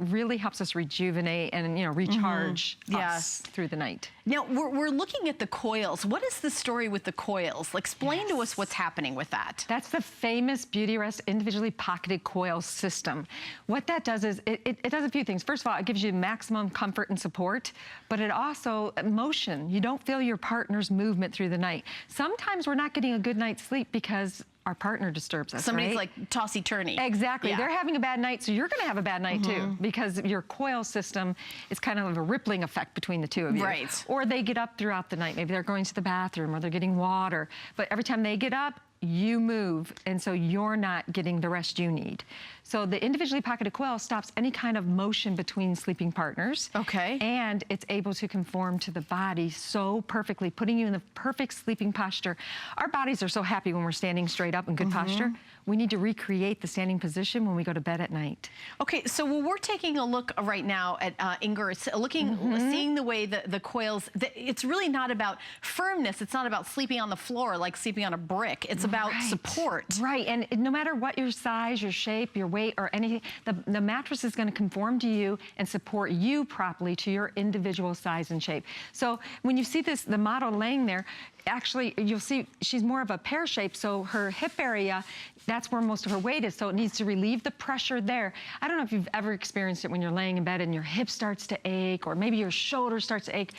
really helps us rejuvenate and, you know, recharge us through the night. Now, we're looking at the coils. What is the story with the coils? Explain to us what's happening with that. That's the famous BeautyRest individually pocketed coil system. What that does is it does a few things. First of all, it gives you maximum comfort and support, but it also, motion. You don't feel your partner's movement through the night. Sometimes we're not getting a good night's sleep because our partner disturbs us, Somebody's like tossy-turny. Exactly. Yeah. They're having a bad night, so you're going to have a bad night too, because your coil system is kind of a rippling effect between the two of you. Right. Or they get up throughout the night. Maybe they're going to the bathroom or they're getting water. But every time they get up, you move, and so you're not getting the rest you need. So the individually pocketed coil stops any kind of motion between sleeping partners. Okay. And it's able to conform to the body so perfectly, putting you in the perfect sleeping posture. Our bodies are so happy when we're standing straight up in good posture. We need to recreate the standing position when we go to bed at night. Okay, so we're taking a look right now at Inger, seeing the way the coils, it's really not about firmness. It's not about sleeping on the floor like sleeping on a brick. It's about support. Right, and no matter what your size, your shape, your weight, or anything, the mattress is going to conform to you and support you properly to your individual size and shape. So when you see the model laying there, actually you'll see she's more of a pear shape, so her hip area, that's where most of her weight is, so it needs to relieve the pressure there. I don't know if you've ever experienced it when you're laying in bed and your hip starts to ache, or maybe your shoulder starts to ache.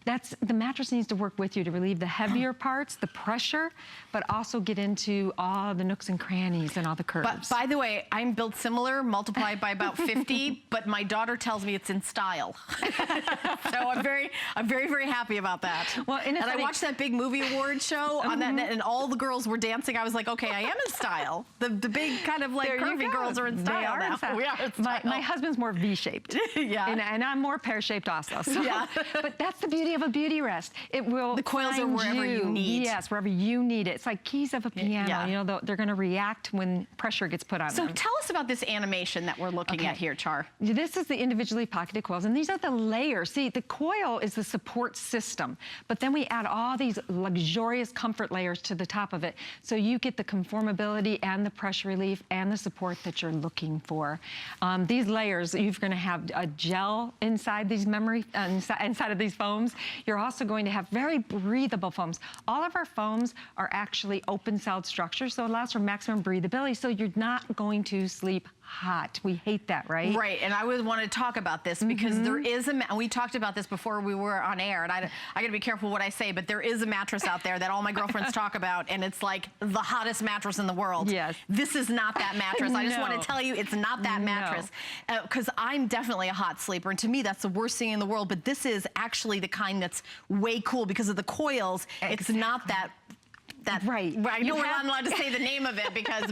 The mattress needs to work with you to relieve the heavier parts, the pressure, but also get into all the nooks and crannies and all the curves. But by the way, I'm built similar, multiplied by about 50, but my daughter tells me it's in style. So I'm very, very happy about that. Well, and I watched that big movie award show on that, and all the girls were dancing. I was like, okay, I am in style. The big kind of like curvy girls are in style. They are now. in style. We are in style. My husband's more V-shaped. Yeah. And I'm more pear-shaped also. So. Yeah. But that's the beauty of a BeautyRest. It will The coils are wherever you need. Yes, wherever you need it. It's like keys of a piano. Yeah. You know, they're going to react when pressure gets put on them. So tell us about this animation that we're looking at here, Char. This is the individually pocketed coils, and these are the layers. See, the coil is the support system, but then we add all these luxurious comfort layers to the top of it, so you get the conformability and the pressure relief and the support that you're looking for. These layers, you're going to have a gel inside these inside of these foams. You're also going to have very breathable foams. All of our foams are actually open-celled structures, so it allows for maximum breathability, so you're not going to sleep hot. We hate that, right? Right, and I would want to talk about this because there is and we talked about this before we were on air, and I got to be careful what I say, but there is a mattress out there that all my girlfriends talk about, and it's like the hottest mattress in the world. Yes. This is not that mattress. I just want to tell you, it's not that mattress. Because I'm definitely a hot sleeper, and to me, that's the worst thing in the world, but this is actually the kind that's way cool because of the coils. It's not that right. I know we're not allowed to say the name of it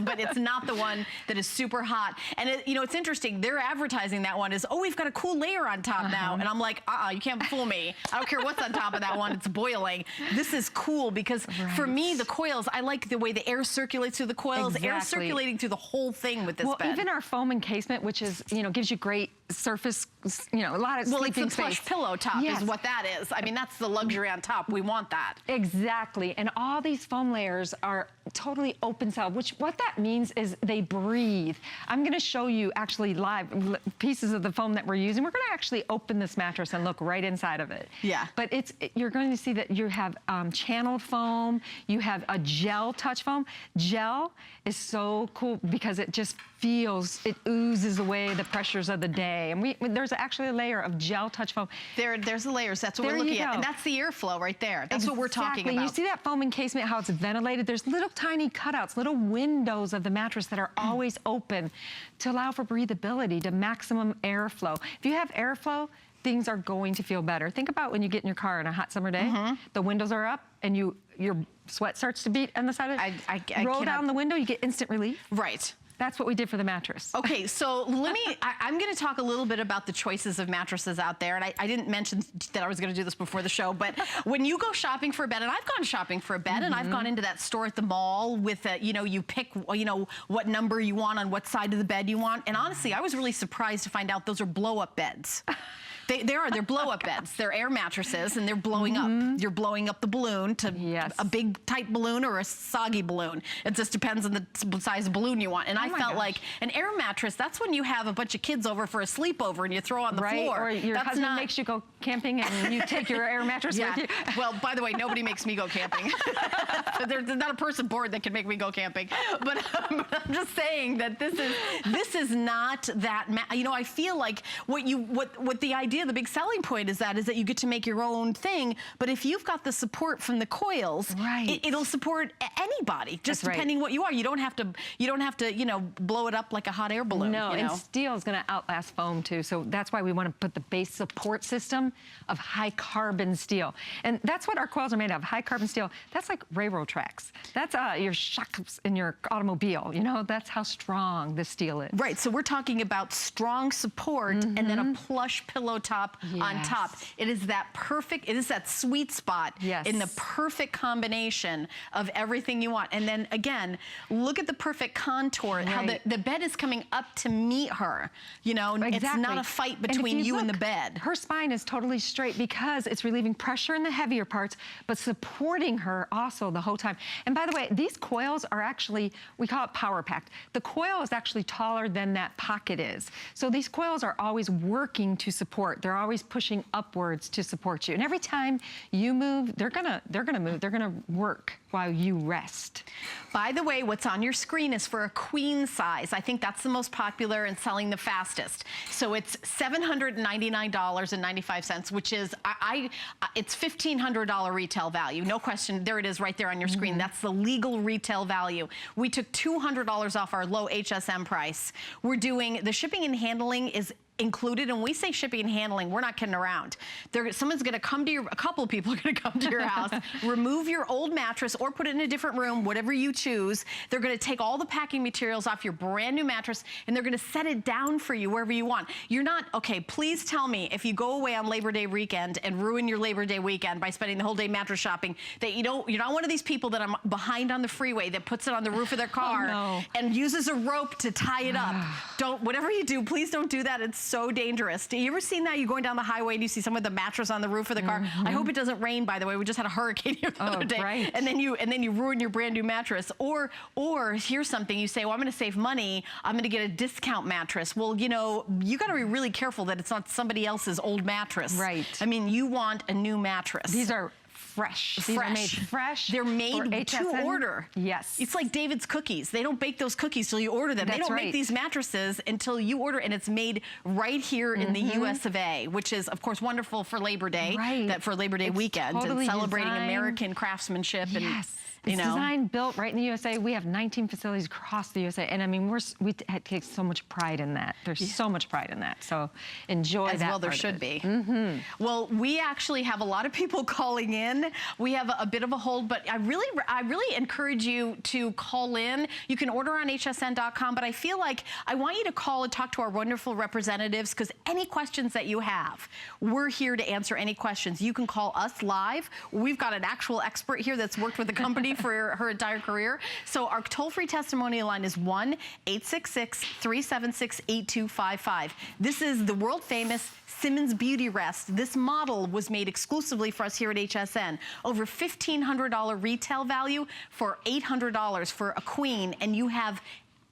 but it's not the one that is super hot. And you know, it's interesting. They're advertising that one as, oh, we've got a cool layer on top now. And I'm like, you can't fool me. I don't care what's on top of that one. It's boiling. This is cool because for me, the coils, I like the way the air circulates through the coils. Air circulating through the whole thing with this bed. Well, even our foam encasement, which is, you know, gives you great surface, you know, a lot of sleeping space. Well, it's the Plush pillow top is what that is. I mean, that's the luxury on top. We want that. Exactly. And all these foam layers are totally open cell, which what that means is they breathe. I'm going to show you actually live pieces of the foam that we're using. We're going to actually open this mattress and look right inside of it. Yeah. But you're going to see that you have channeled foam, you have a gel touch foam. Gel is so cool because it just it oozes away the pressures of the day. And there's actually a layer of gel touch foam. There's the layers. That's what we're looking at. And that's the airflow right there. That's what we're talking about. You see that foam encasement, how it's ventilated? There's little tiny cutouts, little windows of the mattress that are always open to allow for breathability, to maximum airflow. If you have airflow, things are going to feel better. Think about when you get in your car on a hot summer day, the windows are up and your sweat starts to beat on the side of it. Roll down the window, you get instant relief. Right. That's what we did for the mattress. Okay, so I'm gonna talk a little bit about the choices of mattresses out there, and I didn't mention that I was gonna do this before the show, but when you go shopping for a bed, and I've gone shopping for a bed, and I've gone into that store at the mall with, you know, you pick, you know, what number you want on what side of the bed you want, and honestly, I was really surprised to find out those are blow-up beds. They're blow-up beds. They're air mattresses, and they're blowing up. You're blowing up the balloon to a big, tight balloon or a soggy balloon. It just depends on the size of balloon you want. And I felt like an air mattress, that's when you have a bunch of kids over for a sleepover and you throw on the floor. Or your husband makes you go camping and you take your air mattress with you. Well, by the way, nobody makes me go camping. There's not a person bored that can make me go camping. But I'm just saying that this is not that. You know, I feel like what the idea, the big selling point is that you get to make your own thing. But if you've got the support from the coils, it'll support anybody, just depending what you are. You don't have to, you know, blow it up like a hot air balloon. No, you know? and steel is going to outlast foam too. So that's why we want to put the base support system of high carbon steel. And that's what our coils are made of, high carbon steel. That's like railroad tracks. That's your shocks in your automobile. You know, that's how strong the steel is. Right, so we're talking about strong support and then a plush pillow top on top. It is that perfect, it is that sweet spot in the perfect combination of everything you want. And then again, look at the perfect contour, how the bed is coming up to meet her. You know, it's not a fight between you and the bed. Her spine is totally straight because it's relieving pressure in the heavier parts, but supporting her also the whole time. And by the way, these coils are actually, we call it power packed. The coil is actually taller than that pocket is. So these coils are always working to support. They're always pushing upwards to support you. And every time you move, they're gonna move. They're gonna work while you rest. By the way, what's on your screen is for a queen size. I think that's the most popular and selling the fastest. So it's $799.95, which is, it's $1,500 retail value. No question, there it is right there on your screen. That's the legal retail value. We took $200 off our low HSN price. We're doing, the shipping and handling is included, and when we say shipping and handling, we're not kidding around. Someone's gonna come to a couple of people are gonna come to your house, remove your old mattress or put it in a different room, whatever you choose. They're gonna take all the packing materials off your brand new mattress and they're gonna set it down for you wherever you want. You're not, okay, please tell me if you go away on Labor Day weekend and ruin your Labor Day weekend by spending the whole day mattress shopping, that you're not one of these people that I'm behind on the freeway that puts it on the roof of their car and uses a rope to tie it up. Whatever you do, please don't do that. It's so dangerous. Do you ever seen that? You're going down the highway and you see someone with a mattress on the roof of the car. I hope it doesn't rain, by the way. We just had a hurricane here the other day. And then you ruin your brand new mattress. Or here's something, you say, well, I'm gonna save money. I'm gonna get a discount mattress. Well, you know, you gotta be really careful that it's not somebody else's old mattress. Right. I mean, you want a new mattress. These are fresh. These are made fresh. They're made to order. Yes. It's like David's cookies. They don't bake those cookies till you order them. They don't make these mattresses until you order, and it's made right here in the US of A, which is, of course, wonderful for Labor Day. That for Labor Day weekend and celebrating American craftsmanship. And it's designed, built right in the USA. We have 19 facilities across the USA. And I mean, we take so much pride in that. There's so much pride in that. So enjoy that. Well, there should be. Well, we actually have a lot of people calling in. We have a bit of a hold, but I really encourage you to call in. You can order on hsn.com, but I feel like I want you to call and talk to our wonderful representatives, because any questions that you have, we're here to answer any questions. You can call us live. We've got an actual expert here that's worked with the company for her entire career. So our toll-free testimonial line is 1-866-376-8255. This is the world famous Simmons BeautyRest. This model was made exclusively for us here at HSN. Over $1,500 retail value for $800 for a queen, and you have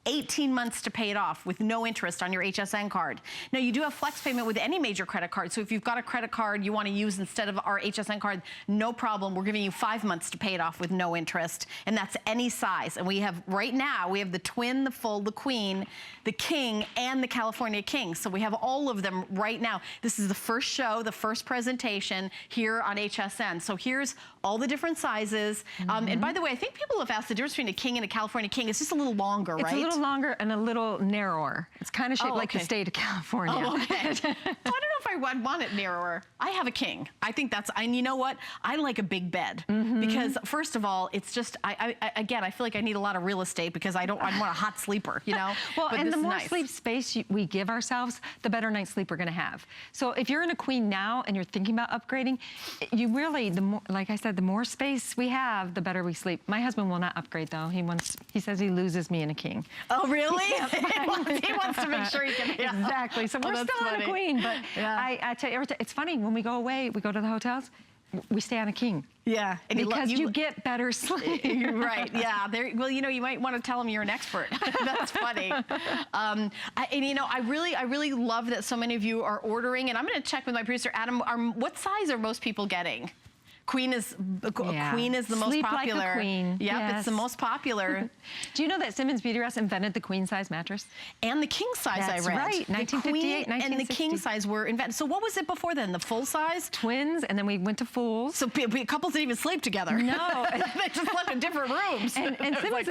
18 months to pay it off with no interest on your HSN card. Now, you do have flex payment with any major credit card. So if you've got a credit card you want to use instead of our HSN card, no problem. We're giving you 5 months to pay it off with no interest. And that's any size. And we have, right now, we have the twin, the full, the queen, the king, and the California king. So we have all of them right now. This is the first show, the first presentation here on HSN. So here's all the different sizes. And by the way, I think people have asked the difference between a king and a California king. It's just a little longer, right? It's a little longer and a little narrower. It's kind of shaped like the state of California. Oh, okay. I don't know if I would want it narrower. I have a king. I think that's, and you know what? I like a big bed because first of all, it's just, again, I feel like I need a lot of real estate because I want a hot sleeper, you know? Well, and the more sleep space we give ourselves, the better night's sleep we're gonna have. So if you're in a queen now and you're thinking about upgrading, you really, the more, like I said, the more space we have, the better we sleep. My husband will not upgrade though. He says he loses me in a king. Oh, really? He wants to make sure he can. Yeah. Exactly. So we're still on a queen, but I tell you, it's funny, when we go away, we go to the hotels, we stay on a king. Yeah. And because you get better sleep. You're right. Yeah. Well, you know, you might want to tell him you're an expert. That's funny. And you know, I really love that so many of you are ordering, and I'm going to check with my producer, Adam, what size are most people getting? Queen is the most popular. Like a queen. Yep, yes. It's the most popular. Do you know that Simmons BeautyRest invented the queen size mattress? And the king size, That's I read. Right, 1958, 1960. And the king size were invented. So what was it before then? The full size? Twins, and then we went to fulls. So couples didn't even sleep together. No. They just slept in different rooms. And Simmons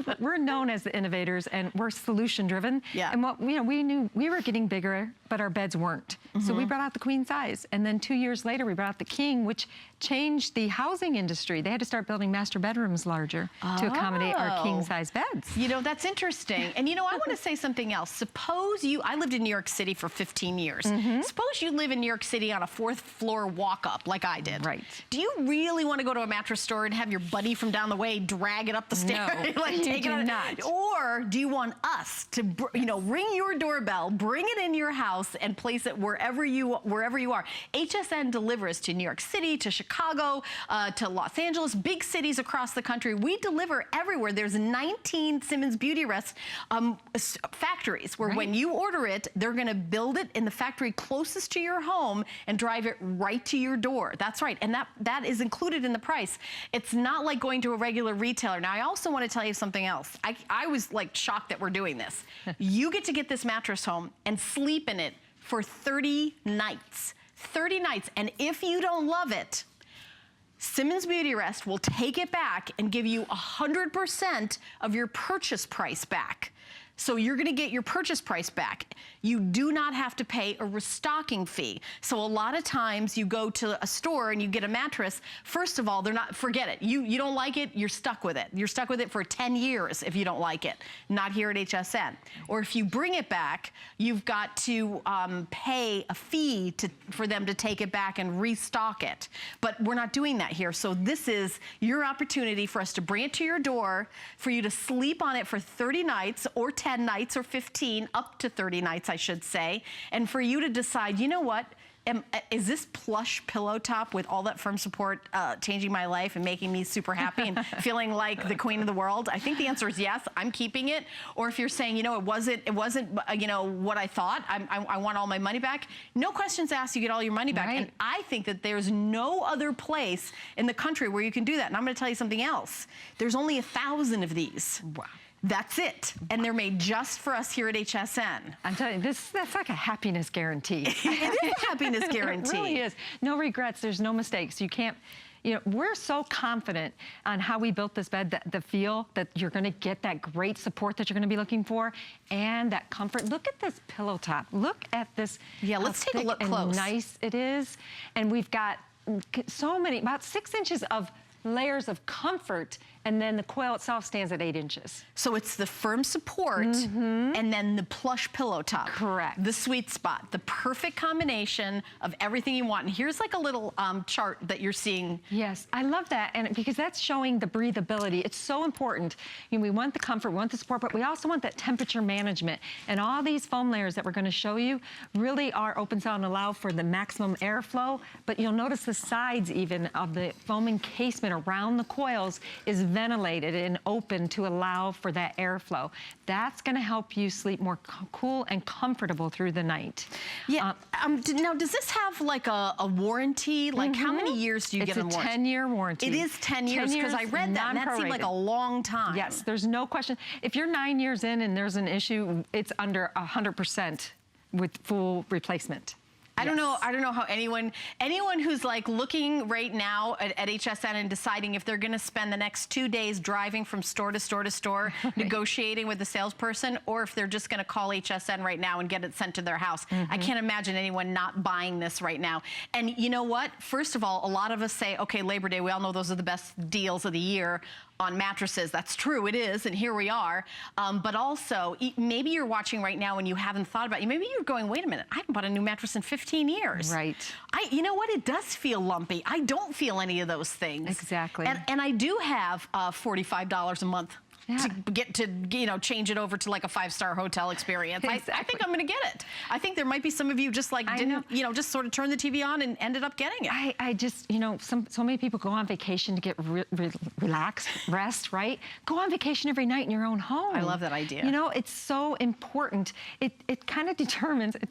like, we're known as the innovators, and we're solution driven. Yeah. And what we knew we were getting bigger, but our beds weren't. So we brought out the queen size, and then 2 years later we brought out the king, which changed the housing industry. They had to start building master bedrooms larger to accommodate our king size beds. You know, that's interesting. And you know, I want to say something else. Suppose I lived in New York City for 15 years. Suppose you live in New York City on a 4th floor walk up like I did. Right. Do you really want to go to a mattress store and have your buddy from down the way drag it up the stairs? No, like, you take do it not. Or do you want us to, you know, ring your doorbell, bring it in your house, and place it wherever you are? HSN delivers to New York City, to Chicago, to Los Angeles, big cities across the country. We deliver everywhere. There's 19 Simmons BeautyRest factories where when you order it, they're going to build it in the factory closest to your home and drive it right to your door. That's right. And that is included in the price. It's not like going to a regular retailer. Now, I also want to tell you something else. I was like shocked that we're doing this. You get to get this mattress home and sleep in it for 30 nights. 30 nights. And if you don't love it, Simmons BeautyRest will take it back and give you 100% of your purchase price back. So you're going to get your purchase price back. You do not have to pay a restocking fee. So a lot of times you go to a store and you get a mattress. First of all, forget it. You don't like it, you're stuck with it. You're stuck with it for 10 years if you don't like it. Not here at HSN. Or if you bring it back, you've got to pay a fee for them to take it back and restock it. But we're not doing that here. So this is your opportunity for us to bring it to your door, for you to sleep on it for 30 nights or 10 nights or 15, up to 30 nights, I should say, and for you to decide, you know what, is this plush pillow top with all that firm support changing my life and making me super happy and feeling like the queen of the world? I think the answer is yes, I'm keeping it. Or if you're saying, you know, it wasn't you know, what I thought, I want all my money back, no questions asked, you get all your money back. Right. And I think that there's no other place in the country where you can do that. And I'm going to tell you something else. There's only 1,000 of these. Wow. That's it. And they're made just for us here at HSN. I'm telling you, that's like a happiness guarantee. It is a happiness guarantee. It really is. No regrets, there's no mistakes. You can't, you know, we're so confident on how we built this bed, the feel that you're gonna get that great support that you're gonna be looking for, and that comfort. Look at this pillow top. Look at this. Yeah, let's take a look close. And nice it is. And we've got so many, about 6 inches of layers of comfort, and then the coil itself stands at 8 inches. So it's the firm support and then the plush pillow top. Correct. The sweet spot, the perfect combination of everything you want. And here's like a little chart that you're seeing. Yes, I love that, and because that's showing the breathability. It's so important. You know, we want the comfort, we want the support, but we also want that temperature management. And all these foam layers that we're going to show you really are open cell and allow for the maximum airflow. But you'll notice the sides even of the foam encasement around the coils is ventilated and open to allow for that airflow. That's going to help you sleep more cool and comfortable through the night. Yeah. Now, does this have like a warranty? Like how many years do you give them warranty? It's a 10-year warranty. It is 10 years because I read that and that seemed like a long time. Yes, there's no question. If you're 9 years in and there's an issue, it's under 100% with full replacement. I don't know how anyone who's like looking right now at HSN and deciding if they're going to spend the next 2 days driving from store to store to store, negotiating with the salesperson, or if they're just going to call HSN right now and get it sent to their house. I can't imagine anyone not buying this right now. And you know what? First of all, a lot of us say, okay, Labor Day, we all know those are the best deals of the year on mattresses. That's true, it is, and here we are. But also, maybe you're watching right now and you haven't thought about it. Maybe you're going, wait a minute, I haven't bought a new mattress in 15 years. Right. You know what? It does feel lumpy. I don't feel any of those things. Exactly. And I do have $45 a month to get to, you know, change it over to like a 5-star hotel experience. Exactly. I think I'm going to get it. I think there might be some of you just like didn't, you know, just sort of turn the TV on and ended up getting it. I just, you know, so many people go on vacation to get relaxed, rest, right? Go on vacation every night in your own home. I love that idea. You know, it's so important. It kind of determines, it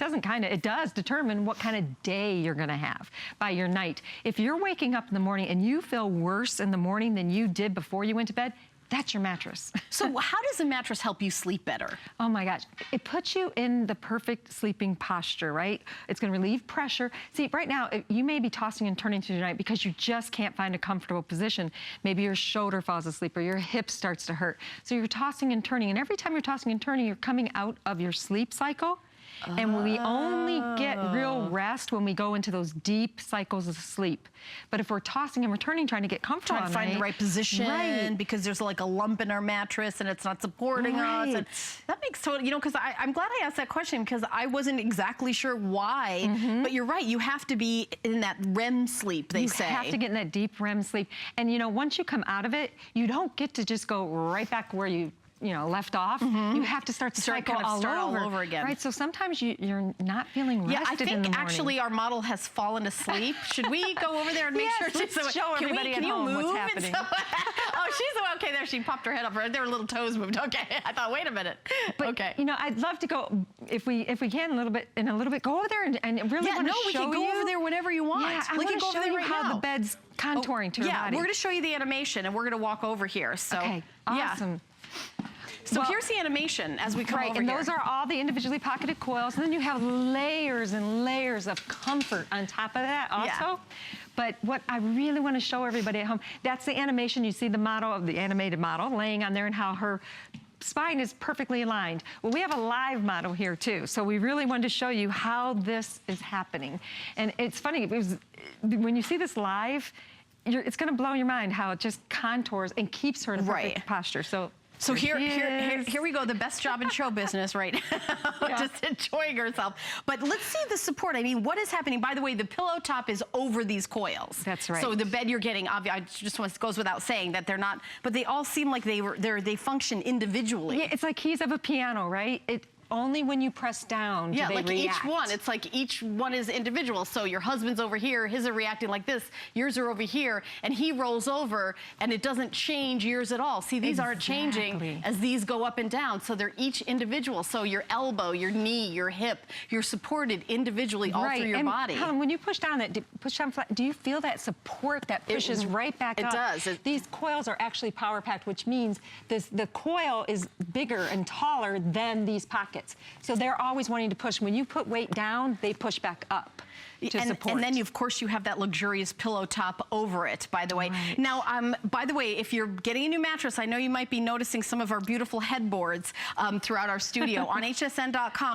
does determine what kind of day you're going to have by your night. If you're waking up in the morning and you feel worse in the morning than you did before you went to bed, that's your mattress. So how does a mattress help you sleep better? Oh my gosh, it puts you in the perfect sleeping posture, right? It's gonna relieve pressure. See, right now, you may be tossing and turning through the night because you just can't find a comfortable position. Maybe your shoulder falls asleep or your hip starts to hurt. So you're tossing and turning, and every time you're tossing and turning, you're coming out of your sleep cycle. And we only get real rest when we go into those deep cycles of sleep. But if we're tossing and we're turning, trying to get comfortable, trying to find the right position, because there's like a lump in our mattress and it's not supporting us. And that makes total, you know, because I'm glad I asked that question because I wasn't exactly sure why. But you're right, you have to be in that REM sleep, they say. You have to get in that deep REM sleep. And you know, once you come out of it, you don't get to just go right back where you left off. You have to start the cycle all over again. Right, so sometimes you're not feeling rested in the morning. I think actually our model has fallen asleep. Should we go over there and make sure she's show everybody at home what's happening? Oh, she's okay there. She popped her head up. There, little toes moved. Okay, I thought, wait a minute. But, okay. You know, I'd love to go if we can in a little bit. Go over there and really want to show you. we can go over there whenever you want. Yeah, I want to show you how the bed's contouring to your body. We're going to show you the animation, and we're going to walk over here. So, okay, awesome. So here's the animation as we come over here. And those are all the individually pocketed coils. And then you have layers and layers of comfort on top of that also. Yeah. But what I really want to show everybody at home, that's the animation. You see the model of the animated model laying on there and how her spine is perfectly aligned. Well, we have a live model here too. So we really wanted to show you how this is happening. And it's funny, when you see this live, it's going to blow your mind how it just contours and keeps her in a perfect posture. So here we go, the best job in show business right now, just enjoying herself. But let's see the support. I mean, what is happening? By the way, the pillow top is over these coils. That's right. So the bed you're getting, I just want, goes without saying that they're not, but they all seem like they function individually. Yeah, it's like keys of a piano, right? Only when you press down do they like react. Each one, it's like each one is individual. So your husband's over here, his are reacting like this, yours are over here, and he rolls over, and it doesn't change yours at all. See, these aren't changing as these go up and down, so they're each individual. So your elbow, your knee, your hip, you're supported individually all through your body. Helen, when you push down flat, do you feel that support that pushes right back up? It does. These coils are actually power packed, which means the coil is bigger and taller than these pockets. So they're always wanting to push. When you put weight down, they push back up to support. And then, of course, you have that luxurious pillow top over it, by the way. Right. Now, by the way, if you're getting a new mattress, I know you might be noticing some of our beautiful headboards throughout our studio on hsn.com.